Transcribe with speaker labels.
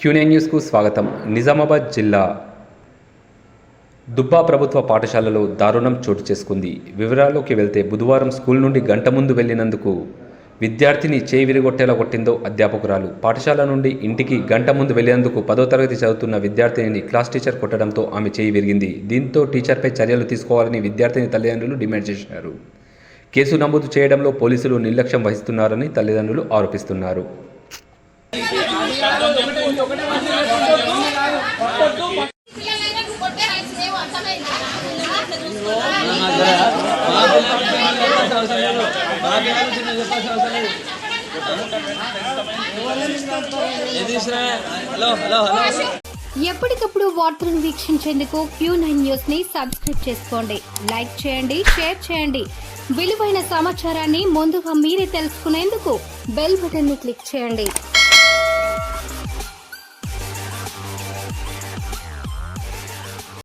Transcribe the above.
Speaker 1: Q9 న్యూస్కు స్వాగతం. నిజామాబాద్ జిల్లా దుబ్బా ప్రభుత్వ పాఠశాలలో దారుణం చోటు చేసుకుంది. వివరాల్లోకి వెళ్తే బుధవారం స్కూల్ నుండి గంట ముందు వెళ్లినందుకు విద్యార్థిని చేయి విరగొట్టేలా కొట్టిందో అధ్యాపకురాలు. పాఠశాల నుండి ఇంటికి గంట ముందు వెళ్లేందుకు 10వ తరగతి చదువుతున్న విద్యార్థినిని క్లాస్ టీచర్ కొట్టడంతో ఆమె చేయి విరిగింది. దీంతో టీచర్పై చర్యలు తీసుకోవాలని విద్యార్థిని తల్లిదండ్రులు డిమాండ్ చేశారు. కేసు నమోదు చేయడంలో పోలీసులు నిర్లక్ష్యం వహిస్తున్నారని తల్లిదండ్రులు ఆరోపిస్తున్నారు.
Speaker 2: ఎప్పటికప్పుడు వార్తలను వీక్షించేందుకు Q9 న్యూస్ ని సబ్స్క్రైబ్ చేసుకోండి, లైక్ చేయండి, షేర్ చేయండి. విలువైన సమాచారాన్ని ముందుగా మీరే తెలుసుకునేందుకు బెల్ బటన్ ని క్లిక్ చేయండి.